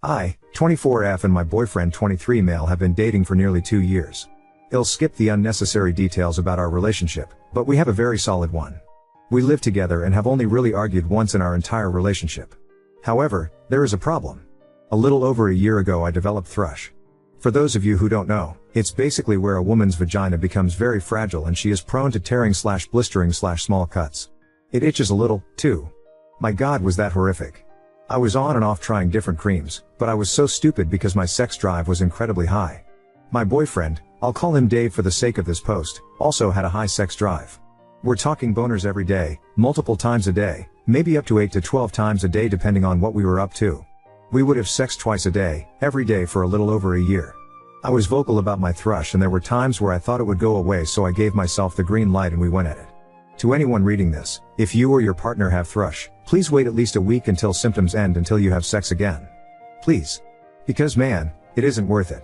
I, 24F and my boyfriend 23 male have been dating for nearly 2 years. I'll skip the unnecessary details about our relationship, but we have a very solid one. We live together and have only really argued once in our entire relationship. However, there is a problem. A little over a year ago I developed thrush. For those of you who don't know, it's basically where a woman's vagina becomes very fragile and she is prone to tearing/blistering/small cuts. It itches a little, too. My God, was that horrific. I was on and off trying different creams, but I was so stupid because my sex drive was incredibly high. My boyfriend, I'll call him Dave for the sake of this post, also had a high sex drive. We're talking boners every day, multiple times a day, maybe up to 8 to 12 times a day depending on what we were up to. We would have sex twice a day, every day for a little over a year. I was vocal about my thrush and there were times where I thought it would go away, so I gave myself the green light and we went at it. To anyone reading this, if you or your partner have thrush, please wait at least a week until symptoms end until you have sex again. Please. Because man, it isn't worth it.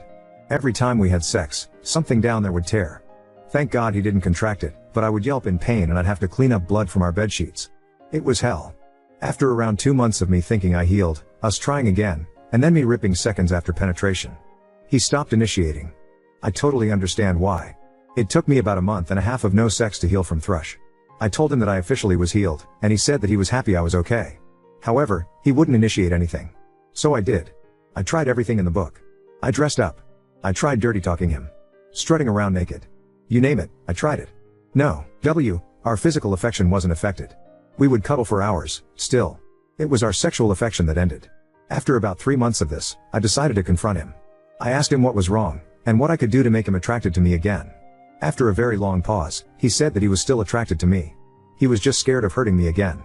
Every time we had sex, something down there would tear. Thank God he didn't contract it, but I would yelp in pain and I'd have to clean up blood from our bedsheets. It was hell. After around 2 months of me thinking I healed, us trying again, and then me ripping seconds after penetration, he stopped initiating. I totally understand why. It took me about a month and a half of no sex to heal from thrush. I told him that I officially was healed, and he said that he was happy I was okay. However, he wouldn't initiate anything. So I did. I tried everything in the book. I dressed up. I tried dirty talking him. Strutting around naked. You name it, I tried it. No, our physical affection wasn't affected. We would cuddle for hours, still. It was our sexual affection that ended. After about 3 months of this, I decided to confront him. I asked him what was wrong, and what I could do to make him attracted to me again. After a very long pause, he said that he was still attracted to me. He was just scared of hurting me again.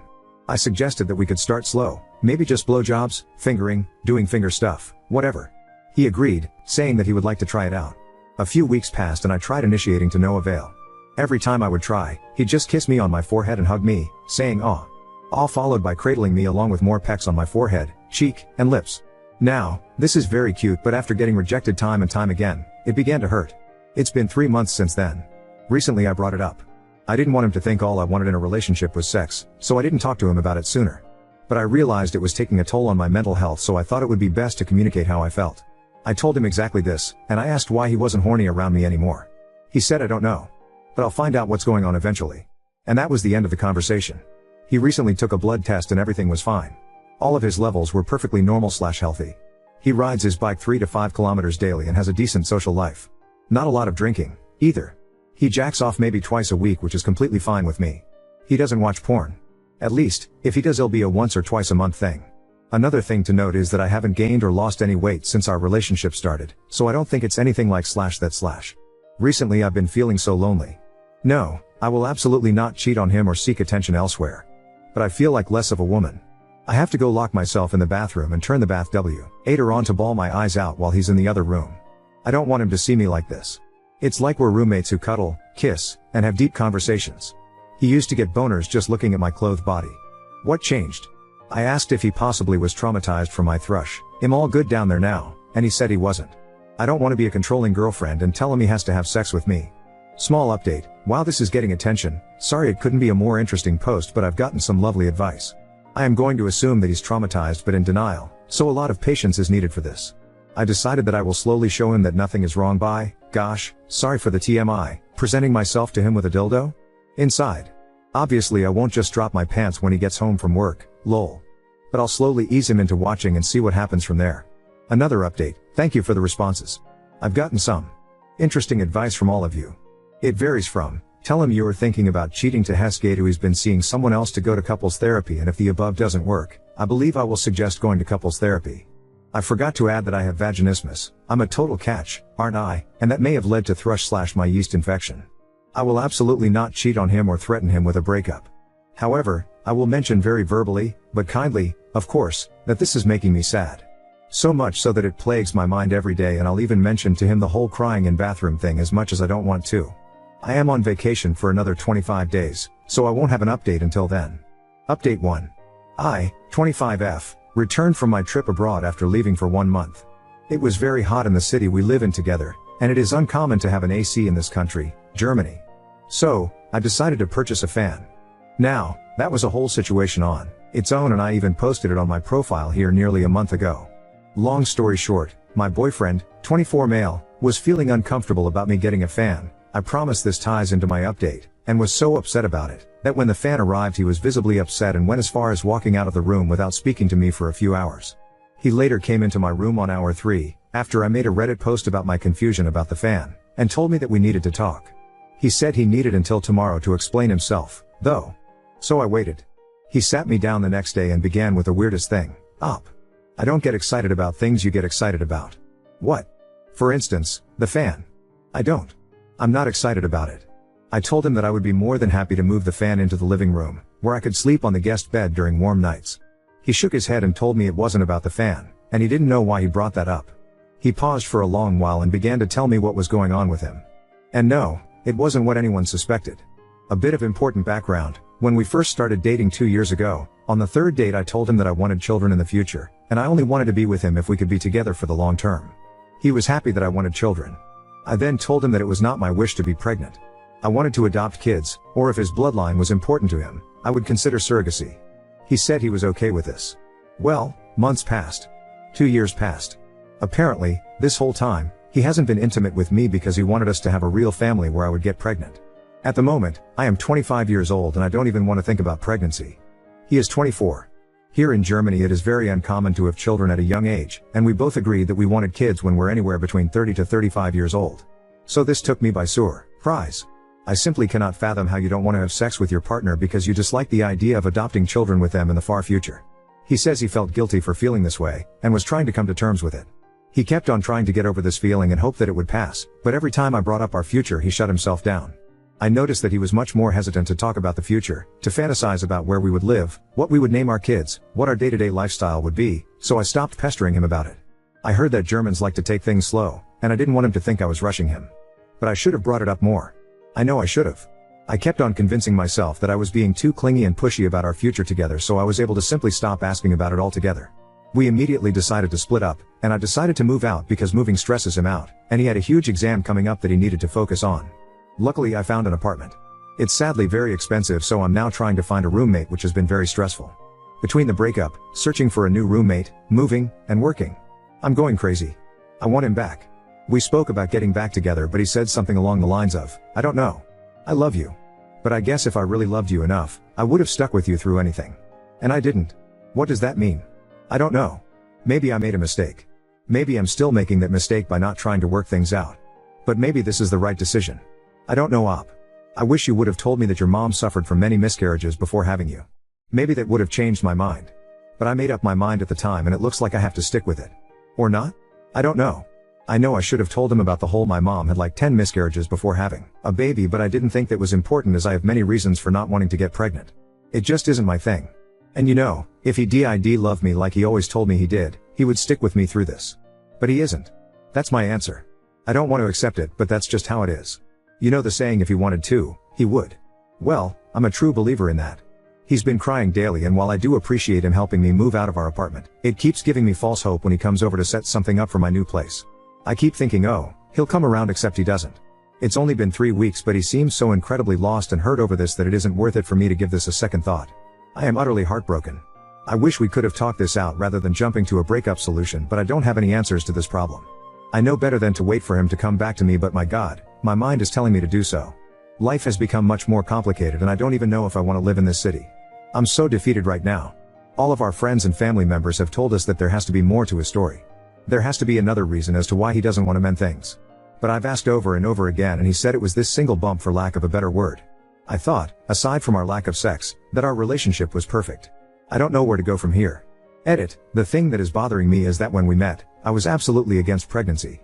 I suggested that we could start slow, maybe just blowjobs, fingering, doing finger stuff, whatever. He agreed, saying that he would like to try it out. A few weeks passed and I tried initiating to no avail. Every time I would try, he'd just kiss me on my forehead and hug me, saying "aw." All followed by cradling me along with more pecks on my forehead, cheek, and lips. Now, this is very cute, but after getting rejected time and time again, it began to hurt. It's been 3 months since then. Recently I brought it up. I didn't want him to think all I wanted in a relationship was sex, so I didn't talk to him about it sooner. But I realized it was taking a toll on my mental health, so I thought it would be best to communicate how I felt. I told him exactly this, and I asked why he wasn't horny around me anymore. He said I don't know. But I'll find out what's going on eventually. And that was the end of the conversation. He recently took a blood test and everything was fine. All of his levels were perfectly normal/healthy. He rides his bike 3 to 5 kilometers daily and has a decent social life. Not a lot of drinking, either. He jacks off maybe twice a week, which is completely fine with me. He doesn't watch porn. At least, if he does, it'll be a once or twice a month thing. Another thing to note is that I haven't gained or lost any weight since our relationship started, so I don't think it's anything like /that/. Recently I've been feeling so lonely. No, I will absolutely not cheat on him or seek attention elsewhere. But I feel like less of a woman. I have to go lock myself in the bathroom and turn the bath water on to bawl my eyes out while he's in the other room. I don't want him to see me like this. It's like we're roommates who cuddle, kiss, and have deep conversations. He used to get boners just looking at my clothed body. What changed? I asked if he possibly was traumatized from my thrush. Am all good down there now? And he said he wasn't. I don't want to be a controlling girlfriend and tell him he has to have sex with me. Small update, while this is getting attention, sorry it couldn't be a more interesting post, but I've gotten some lovely advice. I am going to assume that he's traumatized but in denial, so a lot of patience is needed for this. I decided that I will slowly show him that nothing is wrong by, gosh, sorry for the TMI, presenting myself to him with a dildo inside. Obviously I won't just drop my pants when he gets home from work, lol. But I'll slowly ease him into watching and see what happens from there. Another update, thank you for the responses. I've gotten some interesting advice from all of you. It varies from, tell him you are thinking about cheating, to Hesgate who he's been seeing someone else, to go to couples therapy, and if the above doesn't work, I believe I will suggest going to couples therapy. I forgot to add that I have vaginismus. I'm a total catch, aren't I? And that may have led to thrush/my yeast infection. I will absolutely not cheat on him or threaten him with a breakup. However, I will mention very verbally, but kindly, of course, that this is making me sad. So much so that it plagues my mind every day, and I'll even mention to him the whole crying in bathroom thing, as much as I don't want to. I am on vacation for another 25 days, so I won't have an update until then. Update 1. I, 25F, returned from my trip abroad after leaving for 1 month. It was very hot in the city we live in together, and it is uncommon to have an AC in this country, Germany. So, I decided to purchase a fan. Now, that was a whole situation on its own, and I even posted it on my profile here nearly a month ago. Long story short, my boyfriend, 24 male, was feeling uncomfortable about me getting a fan. I promise this ties into my update, and was so upset about it, that when the fan arrived he was visibly upset and went as far as walking out of the room without speaking to me for a few hours. He later came into my room on hour 3, after I made a Reddit post about my confusion about the fan, and told me that we needed to talk. He said he needed until tomorrow to explain himself, though. So I waited. He sat me down the next day and began with the weirdest thing. I don't get excited about things you get excited about. What? For instance, the fan. I don't. I'm not excited about it. I told him that I would be more than happy to move the fan into the living room, where I could sleep on the guest bed during warm nights. He shook his head and told me it wasn't about the fan, and he didn't know why he brought that up. He paused for a long while and began to tell me what was going on with him. And no, it wasn't what anyone suspected. A bit of important background: when we first started dating 2 years ago, on the third date I told him that I wanted children in the future, and I only wanted to be with him if we could be together for the long term. He was happy that I wanted children. I then told him that it was not my wish to be pregnant. I wanted to adopt kids, or if his bloodline was important to him, I would consider surrogacy. He said he was okay with this. Well, months passed. 2 years passed. Apparently, this whole time, he hasn't been intimate with me because he wanted us to have a real family where I would get pregnant. At the moment, I am 25 years old and I don't even want to think about pregnancy. He is 24. Here in Germany it is very uncommon to have children at a young age, and we both agreed that we wanted kids when we're anywhere between 30 to 35 years old. So this took me by surprise. I simply cannot fathom how you don't want to have sex with your partner because you dislike the idea of adopting children with them in the far future. He says he felt guilty for feeling this way, and was trying to come to terms with it. He kept on trying to get over this feeling and hoped that it would pass, but every time I brought up our future he shut himself down. I noticed that he was much more hesitant to talk about the future, to fantasize about where we would live, what we would name our kids, what our day-to-day lifestyle would be, so I stopped pestering him about it. I heard that Germans like to take things slow, and I didn't want him to think I was rushing him. But I should have brought it up more. I know I should have. I kept on convincing myself that I was being too clingy and pushy about our future together, so I was able to simply stop asking about it altogether. We immediately decided to split up, and I decided to move out because moving stresses him out, and he had a huge exam coming up that he needed to focus on. Luckily I found an apartment. It's sadly very expensive, so I'm now trying to find a roommate, which has been very stressful. Between the breakup, searching for a new roommate, moving, and working, I'm going crazy. I want him back. We spoke about getting back together, but he said something along the lines of, "I don't know. I love you. But I guess if I really loved you enough, I would have stuck with you through anything. And I didn't." What does that mean? I don't know. Maybe I made a mistake. Maybe I'm still making that mistake by not trying to work things out. But maybe this is the right decision. I don't know. I wish you would have told me that your mom suffered from many miscarriages before having you. Maybe that would have changed my mind. But I made up my mind at the time and it looks like I have to stick with it. Or not? I don't know. I know I should have told him about the whole my mom had like 10 miscarriages before having a baby, but I didn't think that was important as I have many reasons for not wanting to get pregnant. It just isn't my thing. And you know, if he did love me like he always told me he did, he would stick with me through this. But he isn't. That's my answer. I don't want to accept it, but that's just how it is. You know the saying, if he wanted to, he would. Well, I'm a true believer in that. He's been crying daily, and while I do appreciate him helping me move out of our apartment, it keeps giving me false hope when he comes over to set something up for my new place. I keep thinking, oh, he'll come around, except he doesn't. It's only been 3 weeks, but he seems so incredibly lost and hurt over this that it isn't worth it for me to give this a second thought. I am utterly heartbroken. I wish we could have talked this out rather than jumping to a breakup solution, but I don't have any answers to this problem. I know better than to wait for him to come back to me, but my God, my mind is telling me to do so. Life has become much more complicated and I don't even know if I want to live in this city. I'm so defeated right now. All of our friends and family members have told us that there has to be more to his story. There has to be another reason as to why he doesn't want to mend things. But I've asked over and over again, and he said it was this single bump, for lack of a better word. I thought, aside from our lack of sex, that our relationship was perfect. I don't know where to go from here. Edit, the thing that is bothering me is that when we met, I was absolutely against pregnancy.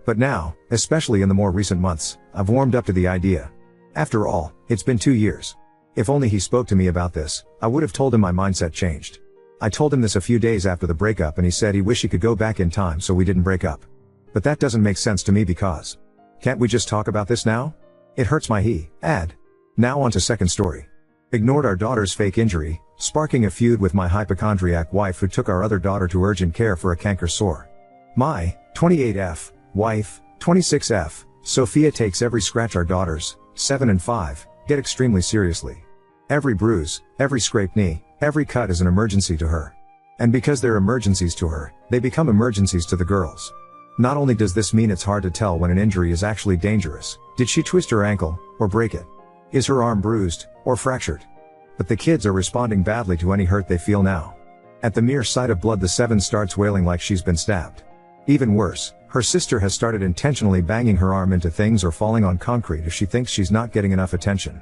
But now, especially in the more recent months, I've warmed up to the idea. After all, it's been 2 years. If only he spoke to me about this, I would have told him my mindset changed. I told him this a few days after the breakup and he said he wished he could go back in time so we didn't break up. But that doesn't make sense to me because... Can't we just talk about this now? It hurts my add. Now on to second story. Ignored our daughter's fake injury, sparking a feud with my hypochondriac wife who took our other daughter to urgent care for a canker sore. My 28F wife, 26F, Sophia, takes every scratch our daughters, 7 and 5, get extremely seriously. Every bruise, every scraped knee, every cut is an emergency to her. And because they're emergencies to her, they become emergencies to the girls. Not only does this mean it's hard to tell when an injury is actually dangerous, did she twist her ankle, or break it? Is her arm bruised, or fractured? But the kids are responding badly to any hurt they feel now. At the mere sight of blood, the 7 starts wailing like she's been stabbed. Even worse, her sister has started intentionally banging her arm into things or falling on concrete if she thinks she's not getting enough attention.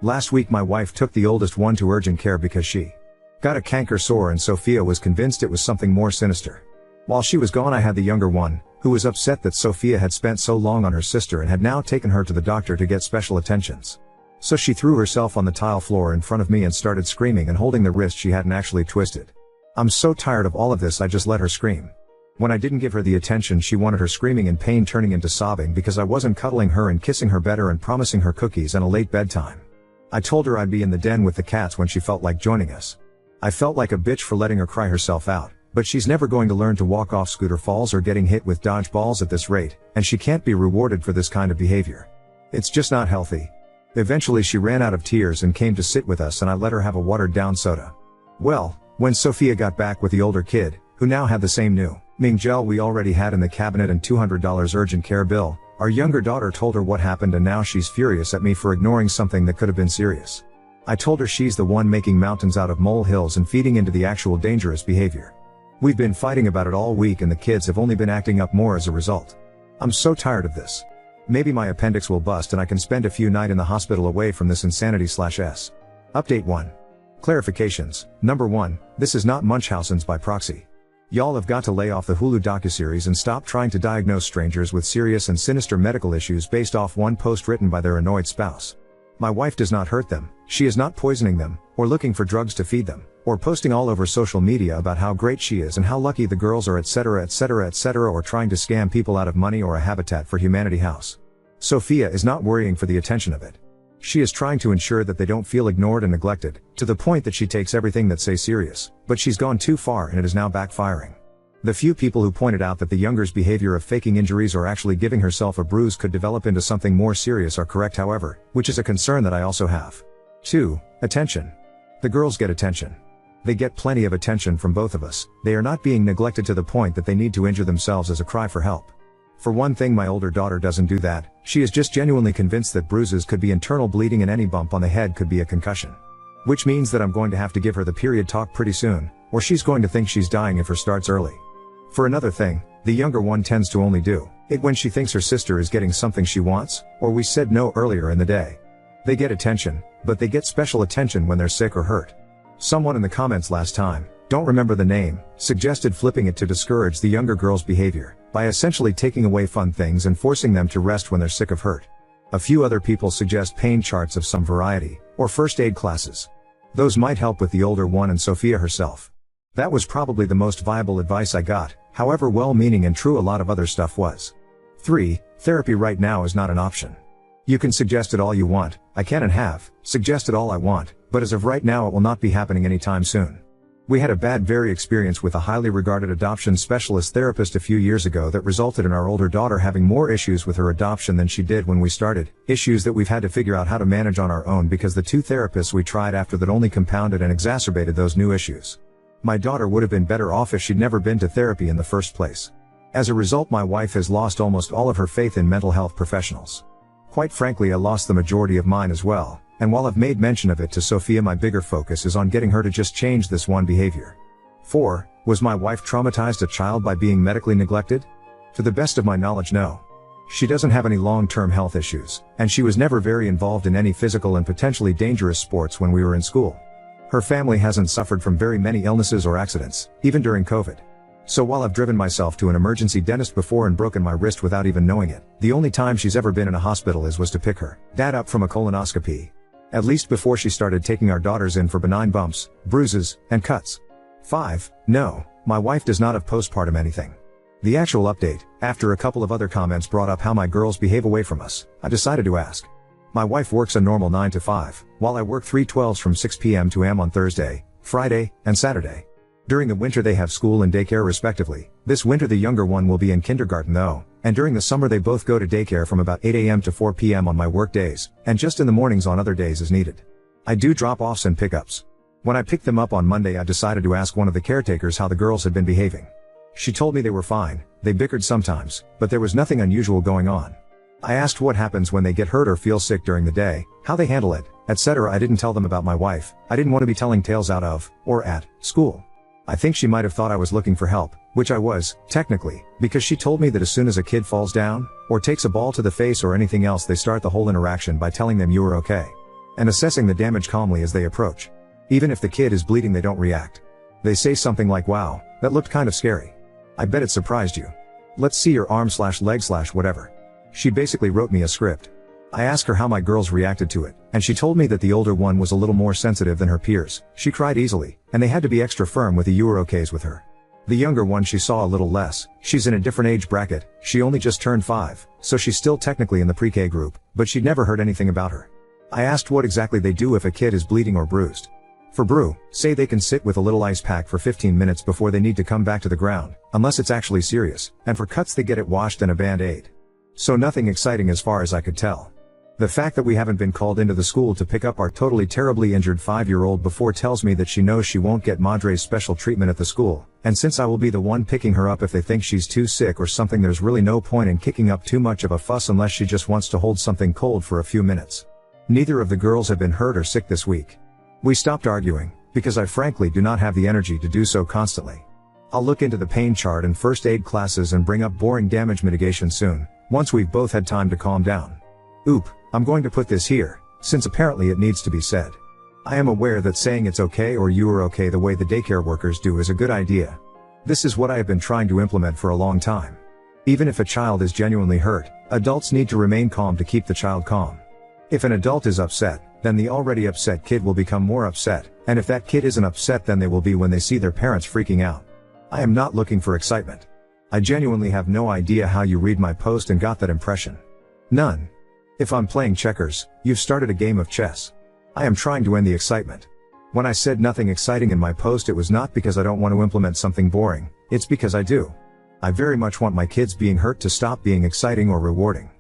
Last week my wife took the oldest one to urgent care because she got a canker sore, and Sophia was convinced it was something more sinister. While she was gone, I had the younger one, who was upset that Sophia had spent so long on her sister and had now taken her to the doctor to get special attentions. So she threw herself on the tile floor in front of me and started screaming and holding the wrist she hadn't actually twisted. I'm so tired of all of this, I just let her scream. When I didn't give her the attention she wanted, her screaming in pain turning into sobbing because I wasn't cuddling her and kissing her better and promising her cookies and a late bedtime. I told her I'd be in the den with the cats when she felt like joining us. I felt like a bitch for letting her cry herself out, but she's never going to learn to walk off scooter falls or getting hit with dodgeballs at this rate, and she can't be rewarded for this kind of behavior. It's just not healthy. Eventually she ran out of tears and came to sit with us, and I let her have a watered down soda. Well, when Sophia got back with the older kid, who now had the same new Ming gel we already had in the cabinet and $200 urgent care bill, our younger daughter told her what happened, and now she's furious at me for ignoring something that could have been serious. I told her she's the one making mountains out of molehills and feeding into the actual dangerous behavior. We've been fighting about it all week and the kids have only been acting up more as a result. I'm so tired of this. Maybe my appendix will bust and I can spend a few nights in the hospital away from this insanity/s. Update 1. Clarifications. Number 1, this is not Munchausen's by proxy. Y'all have got to lay off the Hulu docuseries and stop trying to diagnose strangers with serious and sinister medical issues based off one post written by their annoyed spouse. My wife does not hurt them, she is not poisoning them, or looking for drugs to feed them, or posting all over social media about how great she is and how lucky the girls are, etc., etc., etc., or trying to scam people out of money or a Habitat for Humanity house. Sophia is not worrying for the attention of it. She is trying to ensure that they don't feel ignored and neglected, to the point that she takes everything that say serious, but she's gone too far and it is now backfiring. The few people who pointed out that the younger's behavior of faking injuries or actually giving herself a bruise could develop into something more serious are correct, however, which is a concern that I also have. 2. Attention. The girls get attention. They get plenty of attention from both of us. They are not being neglected to the point that they need to injure themselves as a cry for help. For one thing, my older daughter doesn't do that. She is just genuinely convinced that bruises could be internal bleeding and any bump on the head could be a concussion. Which means that I'm going to have to give her the period talk pretty soon, or she's going to think she's dying if her starts early. For another thing, the younger one tends to only do it when she thinks her sister is getting something she wants, or we said no earlier in the day. They get attention, but they get special attention when they're sick or hurt. Someone in the comments last time, don't remember the name, suggested flipping it to discourage the younger girl's behavior, by essentially taking away fun things and forcing them to rest when they're sick or hurt. A few other people suggest pain charts of some variety, or first aid classes. Those might help with the older one and Sophia herself. That was probably the most viable advice I got, however well-meaning and true a lot of other stuff was. 3. Therapy right now is not an option. You can suggest it all you want, I can and have suggested all I want, but as of right now it will not be happening anytime soon. We had a very experience with a highly regarded adoption specialist therapist a few years ago that resulted in our older daughter having more issues with her adoption than she did when we started, issues that we've had to figure out how to manage on our own because the 2 therapists we tried after that only compounded and exacerbated those new issues. My daughter would have been better off if she'd never been to therapy in the first place. As a result, my wife has lost almost all of her faith in mental health professionals. Quite frankly, I lost the majority of mine as well. And while I've made mention of it to Sophia, my bigger focus is on getting her to just change this one behavior. 4. Was my wife traumatized a child by being medically neglected? To the best of my knowledge, no. She doesn't have any long-term health issues, and she was never very involved in any physical and potentially dangerous sports when we were in school. Her family hasn't suffered from very many illnesses or accidents, even during COVID. So while I've driven myself to an emergency dentist before and broken my wrist without even knowing it, the only time she's ever been in a hospital was to pick her dad up from a colonoscopy. At least before she started taking our daughters in for benign bumps, bruises, and cuts. 5. No, my wife does not have postpartum anything. The actual update, after a couple of other comments brought up how my girls behave away from us, I decided to ask. My wife works a normal 9 to 5, while I work 3/12s from 6 p.m. to am on Thursday, Friday, and Saturday. During the winter they have school and daycare respectively. This winter the younger one will be in kindergarten though, and during the summer they both go to daycare from about 8 a.m. to 4 p.m. on my work days, and just in the mornings on other days as needed. I do drop-offs and pickups. When I picked them up on Monday, I decided to ask one of the caretakers how the girls had been behaving. She told me they were fine, they bickered sometimes, but there was nothing unusual going on. I asked what happens when they get hurt or feel sick during the day, how they handle it, etc. I didn't tell them about my wife. I didn't want to be telling tales out of, or at, school. I think she might have thought I was looking for help, which I was, technically, because she told me that as soon as a kid falls down, or takes a ball to the face or anything else, they start the whole interaction by telling them you are okay. And assessing the damage calmly as they approach. Even if the kid is bleeding, they don't react. They say something like, "Wow, that looked kind of scary. I bet it surprised you. Let's see your arm/leg/whatever." She basically wrote me a script. I asked her how my girls reacted to it, and she told me that the older one was a little more sensitive than her peers. She cried easily, and they had to be extra firm with the "you are okays" with her. The younger one she saw a little less. She's in a different age bracket, she only just turned 5, so she's still technically in the pre-K group, but she'd never heard anything about her. I asked what exactly they do if a kid is bleeding or bruised. For Brew, say they can sit with a little ice pack for 15 minutes before they need to come back to the ground, unless it's actually serious, and for cuts they get it washed and a band-aid. So nothing exciting as far as I could tell. The fact that we haven't been called into the school to pick up our totally terribly injured 5-year-old before tells me that she knows she won't get Madre's special treatment at the school, and since I will be the one picking her up if they think she's too sick or something, there's really no point in kicking up too much of a fuss unless she just wants to hold something cold for a few minutes. Neither of the girls have been hurt or sick this week. We stopped arguing, because I frankly do not have the energy to do so constantly. I'll look into the pain chart and first aid classes and bring up boring damage mitigation soon, once we've both had time to calm down. Oop, I'm going to put this here, since apparently it needs to be said. I am aware that saying it's okay or you are okay the way the daycare workers do is a good idea. This is what I have been trying to implement for a long time. Even if a child is genuinely hurt, adults need to remain calm to keep the child calm. If an adult is upset, then the already upset kid will become more upset, and if that kid isn't upset, then they will be when they see their parents freaking out. I am not looking for excitement. I genuinely have no idea how you read my post and got that impression. None. If I'm playing checkers, you've started a game of chess. I am trying to end the excitement. When I said nothing exciting in my post, it was not because I don't want to implement something boring, it's because I do. I very much want my kids being hurt to stop being exciting or rewarding.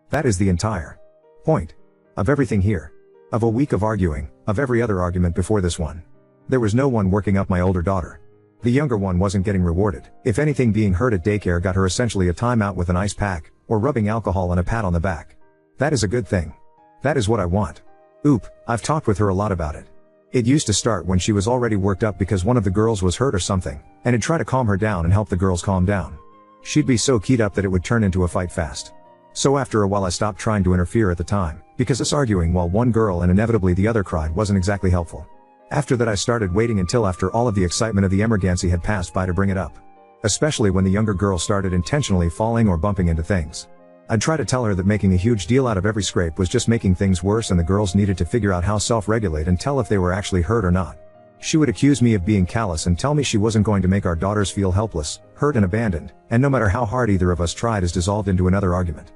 That is the entire point of everything here. Of a week of arguing, of every other argument before this one. There was no one working up my older daughter. The younger one wasn't getting rewarded. If anything, being hurt at daycare got her essentially a timeout with an ice pack, or rubbing alcohol and a pat on the back. That is a good thing. That is what I want. Oop, I've talked with her a lot about it. It used to start when she was already worked up because one of the girls was hurt or something, and it'd try to calm her down and help the girls calm down. She'd be so keyed up that it would turn into a fight fast. So after a while I stopped trying to interfere at the time, because us arguing while one girl and inevitably the other cried wasn't exactly helpful. After that I started waiting until after all of the excitement of the emergency had passed by to bring it up. Especially when the younger girl started intentionally falling or bumping into things. I'd try to tell her that making a huge deal out of every scrape was just making things worse and the girls needed to figure out how self-regulate and tell if they were actually hurt or not. She would accuse me of being callous and tell me she wasn't going to make our daughters feel helpless, hurt and abandoned, and no matter how hard either of us tried is dissolved into another argument.